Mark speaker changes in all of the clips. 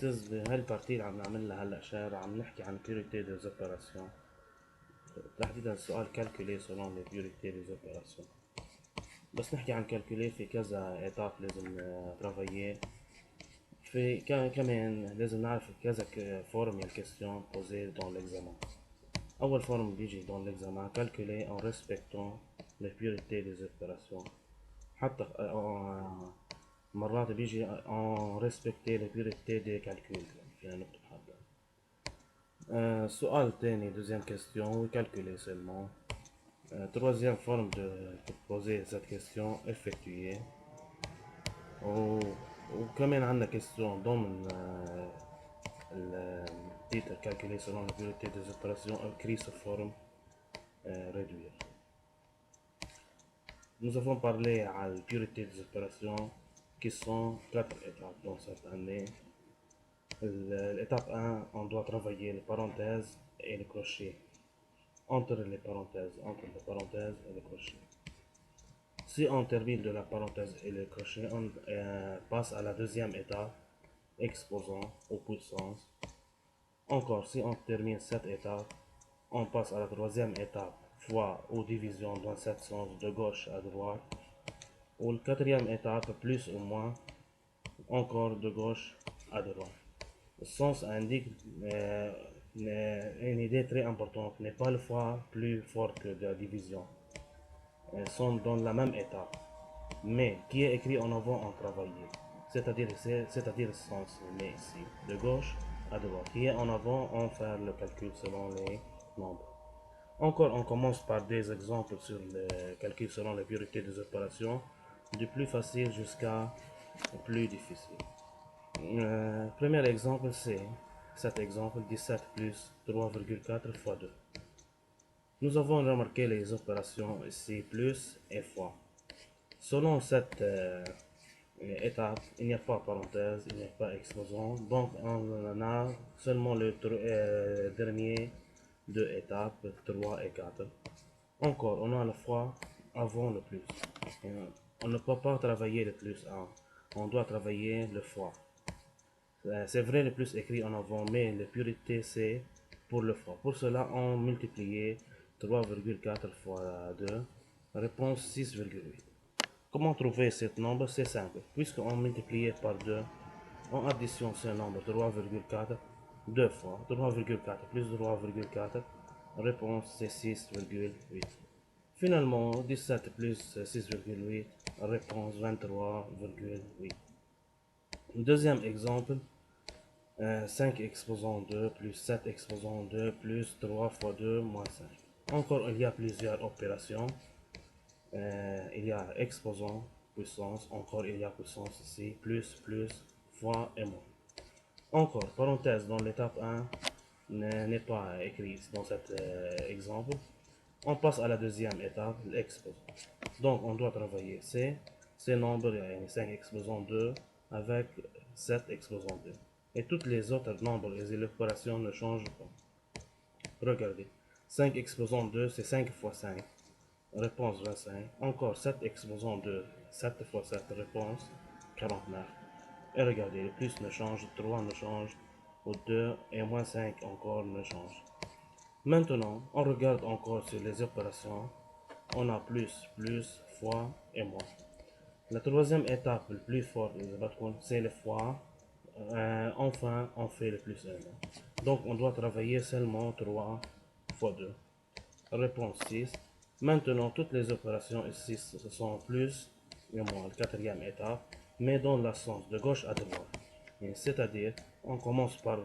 Speaker 1: أستاذ بهالبارتي اللي عم نعملها هلا شهر عم نحكي عن بيوريتي des opérations، تحديدا السؤال كالكولي selon les priorités des opérations. بس نحكي عن كالكولي في كذا إيتاب لازم ترافايي، في كمان لازم نعرف كذا فورم الكيستيون posées dans l'examen. أول فورم بيجي dans l'examen calculer en respectant les priorités des opérations، حتى مرات بيجي en respecter les priorités des calculs، فينا نكتب حتى. السؤال الثاني deuxième question هو calculer seulement. Troisième forme de poser cette question effectuer. وكمان عندنا question ضمن التيتر calculer selon la priorité des opérations écrit sous forme réduire. Nous avons parlé à la priorité des opérations qui sont 4 étapes dans cette année. L'étape 1, on doit travailler les parenthèses et les crochets. Entre les parenthèses et les crochets. Si on termine de la parenthèse et le crochet, on passe à la deuxième étape, exposant aux puissances. Encore, si on termine cette étape, on passe à la troisième étape, fois ou division dans cette sens de gauche à droite. Ou la quatrième étape, plus ou moins, encore de gauche à droite. Le sens indique une idée très importante, n'est pas le fois plus fort que la division. Elles sont dans la même étape, mais qui est écrit en avant en travaillé, c'est-à-dire le sens, mais ici, de gauche à droite, qui est en avant on fait le calcul selon les nombres. Encore, on commence par des exemples sur le calcul selon les priorités des opérations, du plus facile jusqu'à plus difficile. Premier exemple, c'est cet exemple 17 plus 3,4 fois 2. Nous avons remarqué les opérations ici plus et fois. Selon cette étape, il n'y a pas parenthèse, il n'y a pas exposant, donc on en a seulement le dernier deux étapes, 3 et 4. Encore, on a la fois avant le plus. On ne peut pas travailler le plus 1, on doit travailler le fois. C'est vrai le plus écrit en avant, mais la priorité c'est pour le fois. Pour cela, on multipliait 3,4 fois 2, réponse 6,8. Comment trouver ce nombre? C'est simple, puisqu'on multipliait par 2, on additionne ce nombre 3,4 deux fois, 3,4 plus 3,4, réponse c'est 6,8. Finalement, 17 plus 6,8, réponse 23,8. Deuxième exemple, 5 exposant 2 plus 7 exposant 2 plus 3 fois 2 moins 5. Encore, il y a plusieurs opérations. Il y a exposant, puissance, encore il y a puissance ici, plus, fois et moins. Encore, parenthèse dans l'étape 1 n'est pas écrit dans cet exemple. On passe à la deuxième étape, l'exposant. Donc on doit travailler ces nombres, 5 exposant 2 avec 7 exposant 2. Et toutes les autres nombres et les opérations ne changent pas. Regardez, 5 exposant 2 c'est 5 fois 5. Réponse 25. Encore 7 exposant 2, 7 fois 7, réponse 49. Et regardez, le plus ne change, 3 ne change, ou 2 et moins 5 encore ne change. Maintenant, on regarde encore sur les opérations. On a plus, fois et moins. La troisième étape, le plus fort, c'est le fois. Enfin, on fait le plus et moins. Donc, on doit travailler seulement 3 fois 2. Réponse 6. Maintenant, toutes les opérations ici ce sont plus et moins, la quatrième étape, mais dans le sens de gauche à droite. C'est-à-dire, on commence par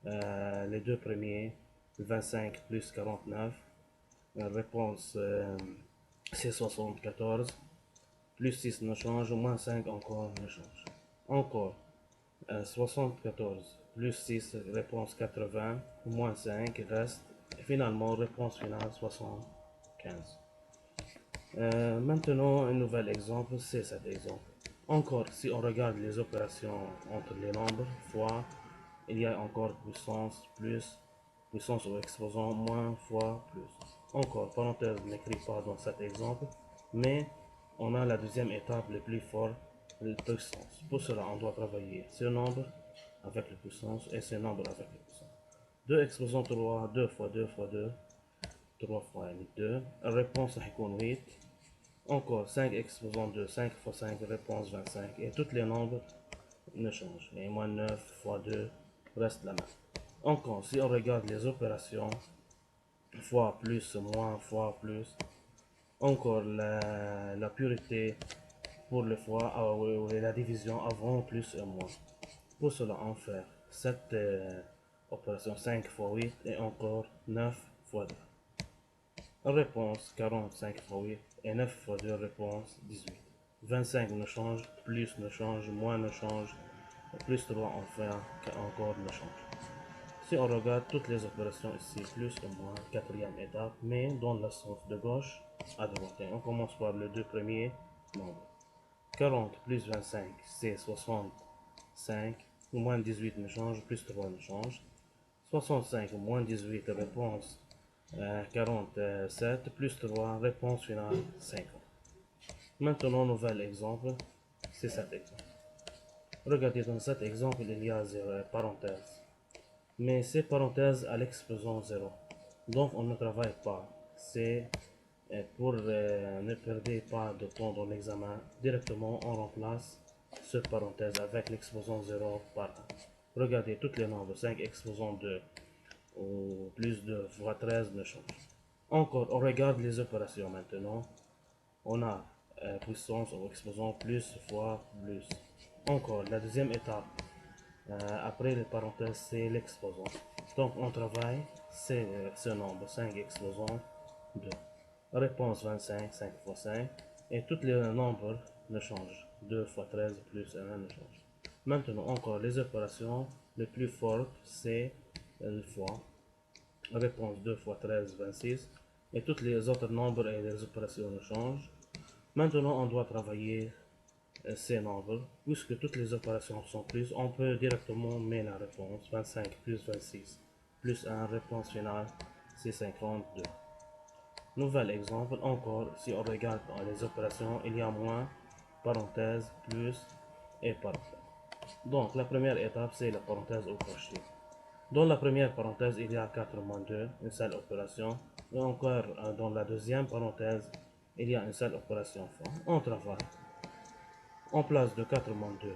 Speaker 1: les deux premiers, 25 plus 49. La réponse c'est 74. Plus 6 ne change, moins 5 encore ne change. Encore, 74 plus 6, réponse 80, moins 5 reste. Et finalement, réponse finale 75. Maintenant, un nouvel exemple, c'est cet exemple. Encore, si on regarde les opérations entre les nombres, fois, il y a encore puissance, plus, puissance au exposant, moins, fois, plus. Encore, parenthèse n'écrit pas dans cet exemple, mais on a la deuxième étape le plus fort, la puissance. Pour cela, on doit travailler ce nombre avec la puissance et ce nombre avec la puissance. 2 exposant 3, 2 fois 2 fois 2, 3 fois 2, réponse à 8. Encore 5 exposant 2, 5 fois 5, réponse 25. Et tous les nombres ne changent. Et moins 9 fois 2 reste la même. Encore, si on regarde les opérations, fois plus, moins, fois plus, encore la pureté pour le fois, la division avant, plus et moins. Pour cela, on fait cette opération 5 fois 8 et encore 9 fois 2. Réponse 45 fois 8 et 9 fois 2, réponse 18. 25 ne change, plus ne change, moins ne change, plus 3 enfin encore ne change. Si on regarde toutes les opérations ici, plus ou moins, quatrième étape, mais dans le sens de gauche à droite. Et on commence par les deux premiers nombres. 40 plus 25, c'est 65. Moins 18 ne change, plus 3 ne change. 65 moins 18, réponse 47, plus 3, réponse finale 50. Maintenant, nouvel exemple, c'est cet exemple. Regardez, dans cet exemple, il y a 0, parenthèse. Mais ces parenthèses à l'exposant 0. Donc, on ne travaille pas. C'est pour ne perdre pas de temps dans l'examen. Directement, on remplace ce parenthèse avec l'exposant 0 par 1. Regardez, tous les nombres, 5 exposant 2 ou plus 2 fois 13 ne changent. Encore, on regarde les opérations maintenant. On a puissance ou exposant plus fois plus. Encore, la deuxième étape, après les parenthèses, c'est l'exposant. Donc, on travaille ce nombre, 5 exposant 2. Réponse 25, 5 fois 5. Et tous les nombres ne changent. 2 fois 13 plus 1 ne change. Maintenant, encore, les opérations les plus fortes, c'est le fois. Réponse 2 fois 13, 26. Et tous les autres nombres et les opérations ne changent. Maintenant, on doit travailler ces nombres. Puisque toutes les opérations sont plus, on peut directement mettre la réponse. 25 plus 26 plus 1, réponse finale, c'est 52. Nouvel exemple, encore, si on regarde dans les opérations, il y a moins, parenthèse, plus et parenthèse. Donc, la première étape, c'est la parenthèse au crochet. Dans la première parenthèse, il y a 4 moins 2, une seule opération. Et encore, dans la deuxième parenthèse, il y a une seule opération fois. On travaille. En place de 4 moins 2,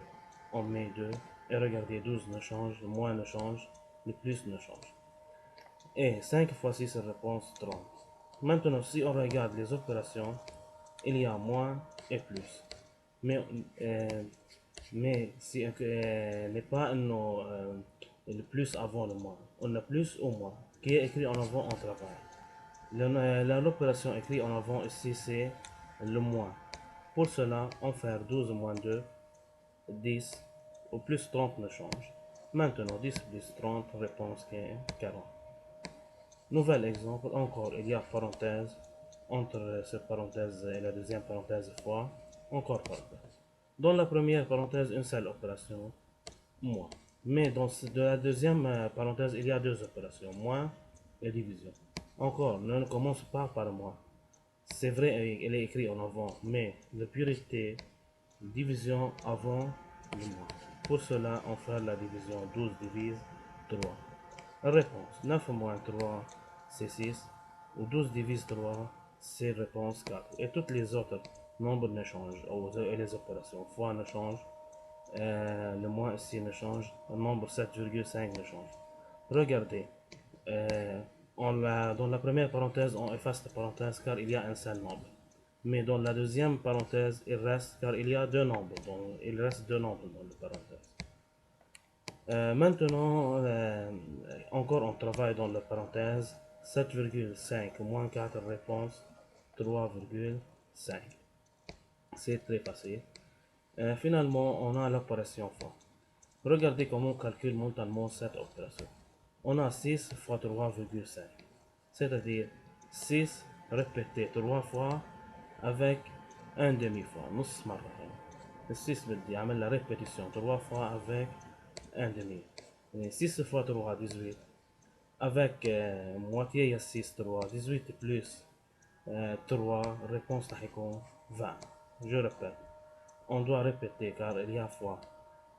Speaker 1: on met 2. Et regardez, 12 ne change, le moins ne change, le plus ne change. Et 5 fois 6, réponse 30. Maintenant, si on regarde les opérations, il y a moins et plus. Mais, si n'est pas le plus avant le moins. On a plus ou moins. Qui est écrit en avant, on travaille. L'opération écrite en avant ici, c'est le moins. Pour cela, on fait 12 moins 2, 10, ou plus 30 ne change. Maintenant, 10 plus 30, réponse 40. Nouvel exemple, encore, il y a parenthèse, entre cette parenthèse et la deuxième parenthèse fois, encore parenthèse. Dans la première parenthèse, une seule opération, moins. Mais de la deuxième parenthèse, il y a deux opérations, moins et division. Encore, ne commence pas par moins. C'est vrai, il est écrit en avant, mais la priorité, division avant le moins. Pour cela, on fait la division 12 divise 3. Réponse 9 moins 3, c'est 6. Ou 12 divise 3, c'est réponse 4. Et toutes les autres nombres ne changent. Et les opérations fois ne changent. Le moins ici ne change. Le nombre 7,5 ne change. Regardez. Dans la première parenthèse, on efface la parenthèse car il y a un seul nombre. Mais dans la deuxième parenthèse, il reste car il y a deux nombres. Donc, il reste deux nombres dans la parenthèse. Maintenant, encore on travaille dans la parenthèse. 7,5 moins 4, réponse 3,5. C'est très facile. Finalement, on a l'opération fois. Regardez comment on calcule mentalement cette opération. On a 6 fois 3,5. C'est-à-dire 6 répété 3 fois avec un demi-fois. نص مرة يعني. 6 بدي أعمل la répétition 3 fois avec un demi. 6 fois 3, 18. Avec moitié, il y a 6, 3. 18 plus 3, réponse راح يكون 20. Je répète. On doit répéter car il y a fois.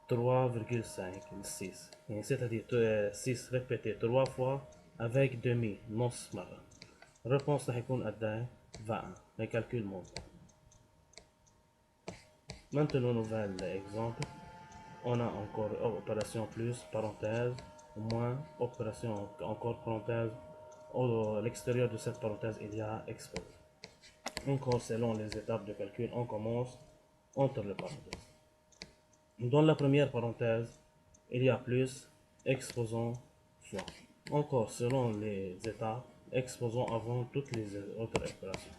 Speaker 1: 3,5, 6. C'est-à-dire 6 répété 3 fois avec demi, نص مرة. Réponse راح يكون قد ايه؟ 21. Les calculs montent. Maintenant, nouvel exemple. On a encore opération plus, parenthèse, moins, opération encore parenthèse. À l'extérieur de cette parenthèse, il y a exposé. Encore selon les étapes de calcul, on commence entre les parenthèses. Dans la première parenthèse, il y a plus, exposant, fois. Encore selon les étapes, exposant avant toutes les autres opérations.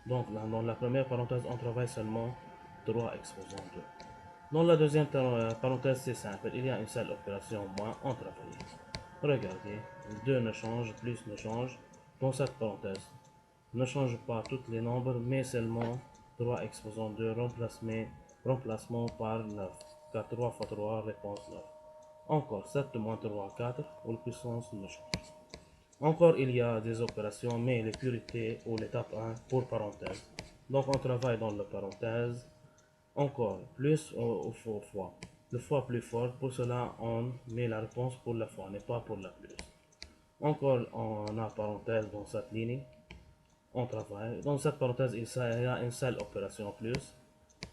Speaker 1: Donc dans la première parenthèse, on travaille seulement 3 exposant 2. Dans la deuxième parenthèse, c'est simple, il y a une seule opération moins, on travaille. Regardez, 2 ne change, plus ne change. Dans cette parenthèse, ne change pas tous les nombres, mais seulement 3 exposant 2 remplacement par 9. Car 3 fois 3, réponse 9. Encore 7 moins 3, 4, ou la puissance ne change. Encore il y a des opérations, mais les purités ou l'étape 1 pour parenthèse. Donc on travaille dans la parenthèse. Encore plus ou fois. Le fois plus fort, pour cela on met la réponse pour la fois, mais pas pour la plus. Encore on a parenthèse dans cette ligne. On travaille. Dans cette parenthèse, il y a une seule opération plus.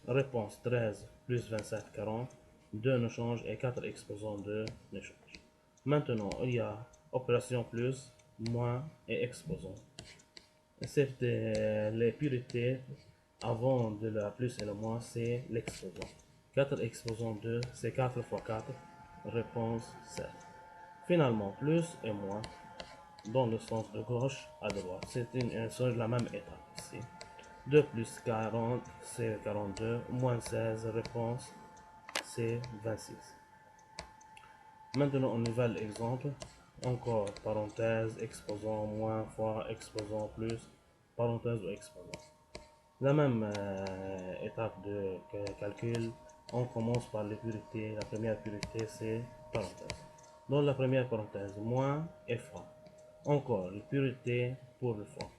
Speaker 1: Réponse 13 plus 27, 40. 2 ne change et 4 exposant 2 ne change. Maintenant, il y a opération plus, moins et exposant. C'est les purités avant de la plus et le moins, c'est l'exposant. 4 exposant 2, c'est 4 fois 4. Réponse 7. Finalement, plus et moins dans le sens de gauche à droite. C'est la même étape ici. 2 plus 40, c'est 42. Moins 16, réponse, c'est 26. Maintenant, un nouvel exemple. Encore parenthèse, exposant, moins, fois, exposant, plus, parenthèse ou exposant. La même étape de calcul, on commence par les purités. La première purité, c'est parenthèse. Dans la première parenthèse, moins et fois. Encore, les purités pour le fois.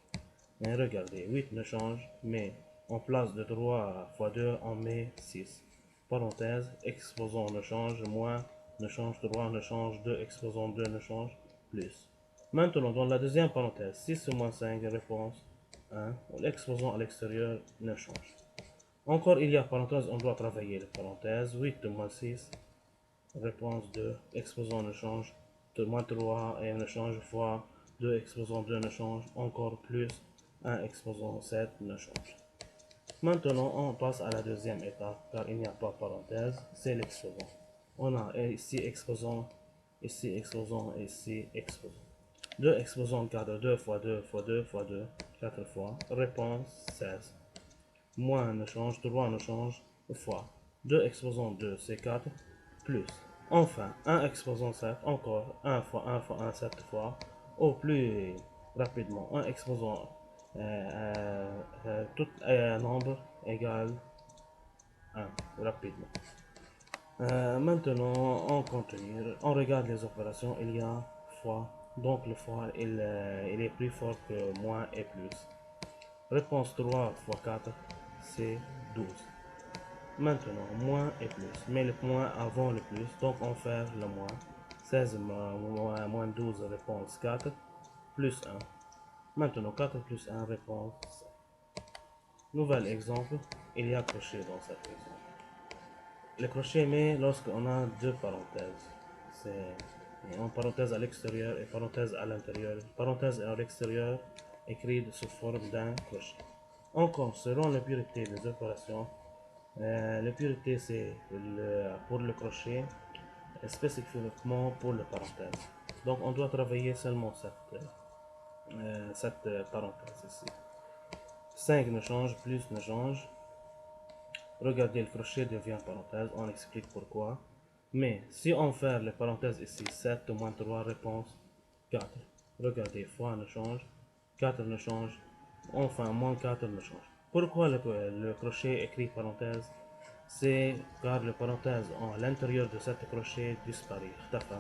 Speaker 1: Et regardez, 8 ne change, mais en place de 3 fois 2, on met 6. Parenthèse, exposant ne change, moins ne change, 3 ne change, 2 exposant 2 ne change, plus. Maintenant, dans la deuxième parenthèse, 6 moins 5, réponse 1. L'exposant à l'extérieur ne change. Encore, il y a parenthèse, on doit travailler les parenthèses. 8 moins 6, réponse 2. Exposant ne change, moins 3 et ne change, fois 2 exposant 2 ne change, encore plus 1 exposant 7 ne change. Maintenant, on passe à la deuxième étape, car il n'y a pas parenthèse, c'est l'exposant. On a ici exposant, ici exposant, ici exposant. 2 exposant 4, 2 fois 2 fois 2 fois 2, 4 fois. Réponse 16. Moins ne change, 3 ne change, fois. 2 exposant 2, c'est 4, plus. Enfin, 1 exposant 7, encore 1 fois 1 fois 1, 7 fois. Au plus rapidement, 1 exposant tout nombre égale 1, rapidement. Maintenant, on continue. On regarde les opérations. Il y a fois. Donc le fois, il est plus fort que moins et plus. Réponse 3 fois 4, c'est 12. Maintenant, moins et plus. Mais le moins avant le plus. Donc on fait le moins. 16 moins 12, réponse 4. Plus 1. Maintenant, 4 plus 1, réponse 5. Nouvel exemple. Il y a crochet dans cet exemple. Le crochet, mais lorsqu'on a deux parenthèses, c'est une parenthèse à l'extérieur et parenthèse à l'intérieur. Parenthèse à l'extérieur écrite sous forme d'un crochet. Encore, selon la pureté des opérations, la pureté c'est pour le crochet, spécifiquement pour le parenthèse. Donc on doit travailler seulement cette parenthèse ici. 5 ne change, plus ne change. Regardez, le crochet devient parenthèse, on explique pourquoi. Mais si on fait les parenthèses ici, 7 moins 3, réponse 4. Regardez, fois ne change, 4 ne change, enfin moins 4 ne change. Pourquoi le crochet écrit parenthèse? C'est car le parenthèse à l'intérieur de cette crochet disparaît, اختفى.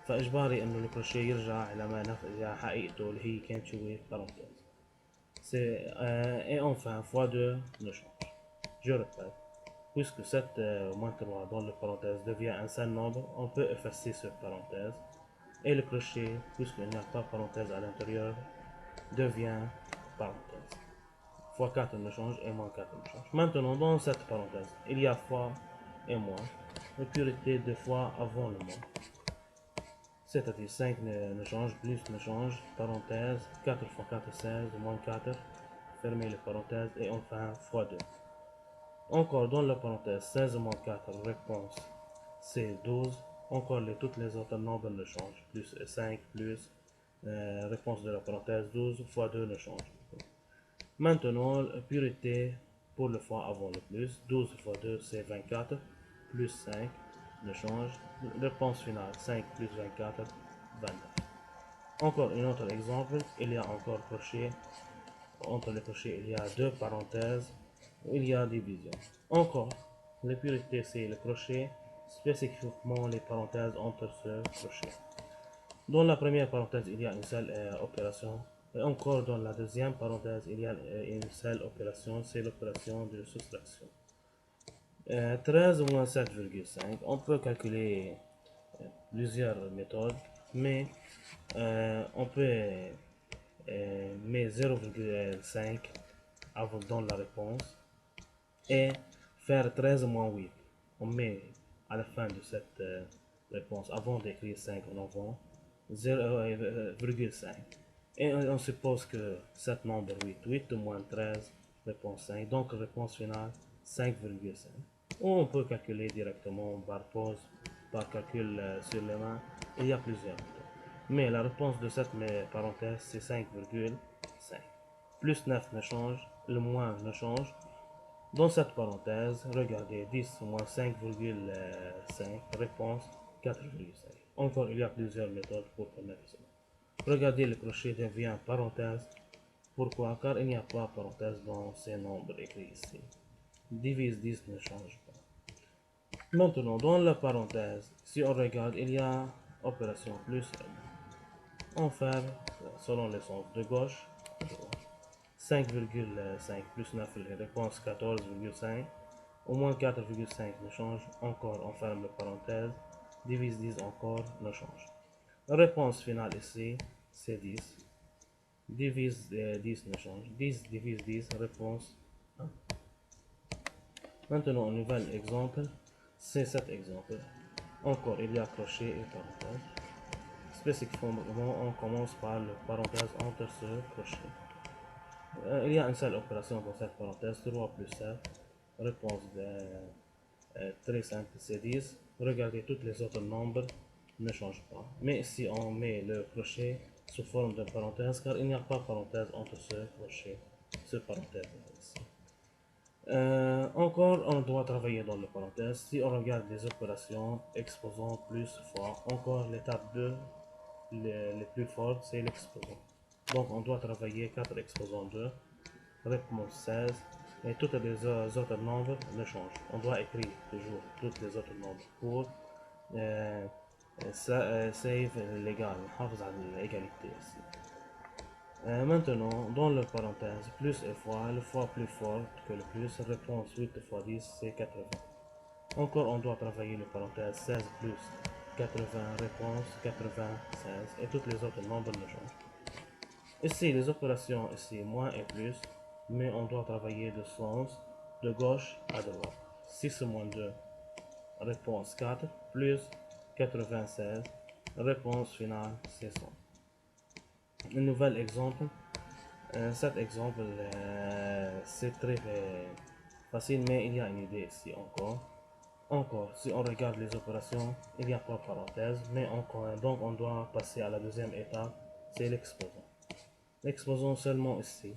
Speaker 1: فإجباري إنه الكروشيه يرجع إلى حقيقته اللي هي كانت شوي parenthèse. Et enfin, fois 2 ne change. Je répète. Puisque 7 moins 3 dans le parenthèse devient un seul nombre, on peut effacer cette parenthèse. Et le crochet, puisqu'il n'y a pas de parenthèse à l'intérieur, devient parenthèse. Fois 4 ne change et moins 4 ne change. Maintenant, dans cette parenthèse, il y a fois et moins. La purité de fois avant le moins. C'est-à-dire 5 ne change, plus ne change, parenthèse, 4 fois 4, 16, moins 4, fermez les parenthèses, et enfin fois 2. Encore dans la parenthèse, 16 moins 4, réponse c'est 12. Encore toutes les autres nombres ne changent. Plus 5, plus, réponse de la parenthèse, 12 fois 2 ne change. Maintenant, purité pour le fois avant le plus. 12 fois 2 c'est 24, plus 5 ne change. Réponse finale, 5 plus 24, 29. Encore un autre exemple, il y a encore crochet. Entre les crochets, il y a deux parenthèses, il y a division. Encore, la purité c'est le crochet, spécifiquement les parenthèses entre ce crochet. Dans la première parenthèse, il y a une seule opération. Et encore dans la deuxième parenthèse, il y a une seule opération, c'est l'opération de soustraction. 13 moins 7,5, on peut calculer plusieurs méthodes, mais on peut mettre 0,5 avant dans la réponse et faire 13 moins 8. On met à la fin de cette réponse, avant d'écrire 5 en avant, 0,5. Et on suppose que cet nombre 8 moins 13, réponse 5, donc réponse finale 5,5. Ou on peut calculer directement par pause, par calcul sur les mains, il y a plusieurs méthodes. Mais la réponse de cette parenthèse c'est 5,5. Plus 9 ne change, le moins ne change. Dans cette parenthèse, regardez 10 moins 5,5, réponse 4,5. Encore, il y a plusieurs méthodes pour connaître cela. Regardez, le crochet devient parenthèse. Pourquoi? Car il n'y a pas de parenthèse dans ces nombres écrits ici. Divise 10 ne change pas. Maintenant, dans la parenthèse, si on regarde, il y a opération plus n. On fait selon le sens de gauche. 5,5 plus 9, réponse 14,5. Au moins 4,5 ne change. Encore, on ferme la parenthèse. Divise 10 encore, ne change. La réponse finale ici, c'est 10. Divise 10 ne change. 10 divise 10, réponse 1. Maintenant, un nouvel exemple, c'est cet exemple. Encore, il y a crochet et parenthèse. Spécifiquement, on commence par la parenthèse entre ce crochet. Il y a une seule opération dans cette parenthèse, 3 plus 7. Réponse très simple, c'est 10. Regardez, tous les autres nombres ne changent pas. Mais si on met le crochet sous forme de parenthèse, car il n'y a pas de parenthèse entre ce crochet, ce parenthèse ici. Encore, on doit travailler dans le parenthèse. Si on regarde les opérations, exposant plus fois, encore l'étape 2, les plus fortes, c'est l'exposant. Donc on doit travailler 4 exposants 2, réponse 16, et tous les autres nombres ne changent. On doit écrire toujours tous les autres nombres pour save l'égal, l'égalité ici. Maintenant, dans la parenthèse, plus et fois, le fois plus fort que le plus, réponse 8 fois 10, c'est 80. Encore, on doit travailler le parenthèse 16 plus 80, réponse 96, et tous les autres nombres ne changent. Ici, les opérations, ici, moins et plus, mais on doit travailler le sens de gauche à droite. 6 moins 2, réponse 4, plus 96, réponse finale, c'est 100. Un nouvel exemple. Cet exemple, c'est très facile, mais il y a une idée ici encore. Encore, si on regarde les opérations, il n'y a pas de parenthèse, mais encore, donc on doit passer à la deuxième étape, c'est l'exposant. L'exposant seulement ici.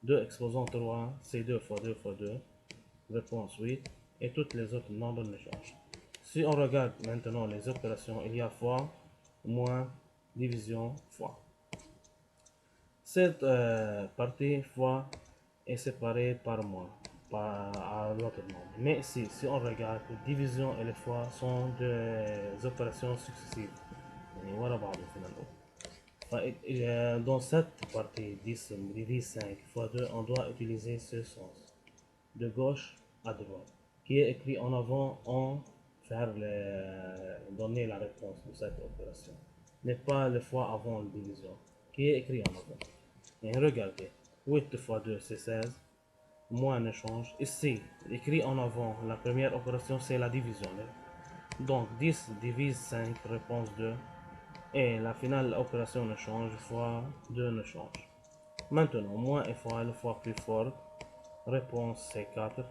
Speaker 1: 2 exposant 3, c'est 2 fois 2 fois 2, réponse 8, et tous les autres nombres ne changent. Si on regarde maintenant les opérations, il y a fois, moins, division, fois. Cette partie fois est séparée par moins, à l'autre nombre. Mais ici, si on regarde, la division et les fois sont des opérations successives. Dans cette partie 10 divise 5 fois 2, on doit utiliser ce sens, de gauche à droite. qui est écrit en avant en donner la réponse de cette opération, n'est pas le fois avant la division, qui est écrit en avant. Et regardez, 8 fois 2 c'est 16, moins ne change. Ici, écrit en avant, la première opération c'est la division. Donc 10 divise 5, réponse 2. Et la finale opération ne change, fois 2 ne change. Maintenant, moins et fois le fois plus fort, réponse c'est 4.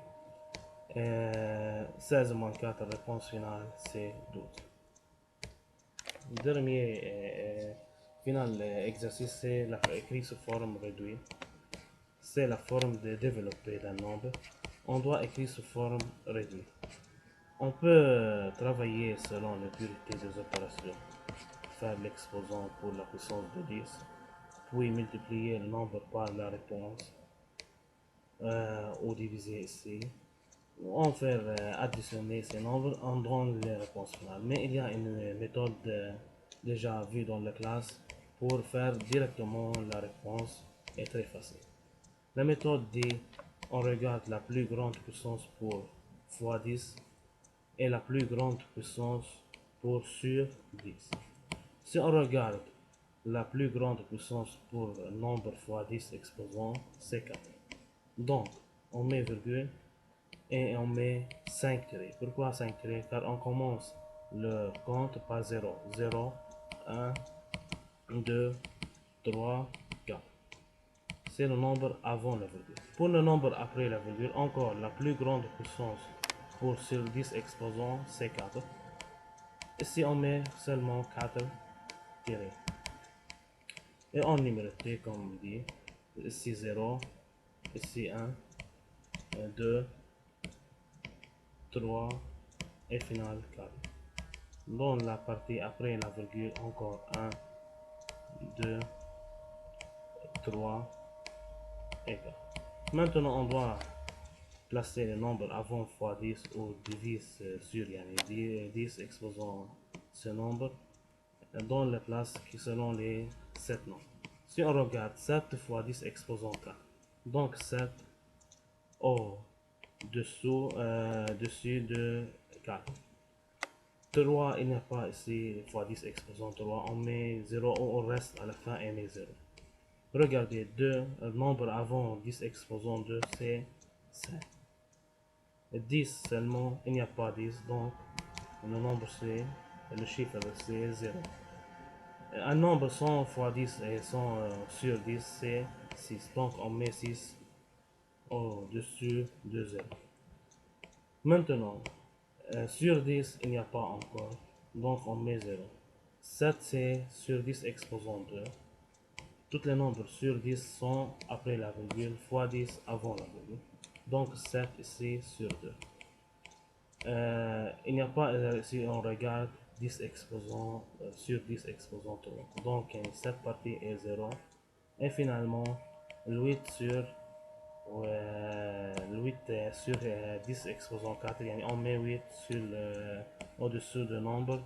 Speaker 1: 16 moins 4, réponse finale c'est 12. Dernier final exercice, c'est écrit sous forme réduite. C'est la forme de développer d'un nombre. On doit écrire sous forme réduite. On peut travailler selon la pureté des opérations. Faire l'exposant pour la puissance de 10, puis multiplier le nombre par la réponse, ou diviser ici. On fait additionner ces nombres, on donne les réponses finales. Mais il y a une méthode déjà vue dans la classe pour faire directement la réponse est très facile. La méthode dit on regarde la plus grande puissance pour fois 10 et la plus grande puissance pour sur 10. Si on regarde la plus grande puissance pour nombre fois 10 exposant, c'est 4. Donc, on met virgule et on met 5 tirés. Pourquoi 5 tirés? Car on commence le compte par 0. 0, 1, 2, 3, 4. C'est le nombre avant la virgule. Pour le nombre après la virgule, encore la plus grande puissance pour sur 10 exposants, c'est 4. Ici, on met seulement 4 tirés. Et on numéroté comme on dit. Ici 0, ici 1, 2, 3 et final 4. Dans la partie après la virgule, encore 1, 2, 3 et 4. Maintenant, on doit placer le nombre avant fois 10 ou divise sur 10 exposant ce nombre dans les places qui selon les 7 nombres. Si on regarde 7 fois 10 exposant 4, donc 7 dessus de 4. 3, il n'y a pas ici fois 10 exposant 3, on met 0, on reste à la fin et met 0. Regardez, 2, le nombre avant 10 exposant 2, c'est 5. 10 seulement, il n'y a pas 10, donc le nombre c'est, le chiffre c'est 0. Un nombre 100 fois 10 et 100 sur 10 c'est 6, donc on met 6 au-dessus de 0. Maintenant, sur 10 il n'y a pas encore, donc on met 0. 7 c'est sur 10 exposant 2. Tous les nombres sur 10 sont après la virgule, fois 10 avant la virgule. Donc 7 ici sur 2. Il n'y a pas, si on regarde 10 exposants sur 10 exposants 3. Donc cette partie est 0. Et finalement, le 8 sur, le 8 sur 10 exposants 4. On met 8 sur au-dessous du nombre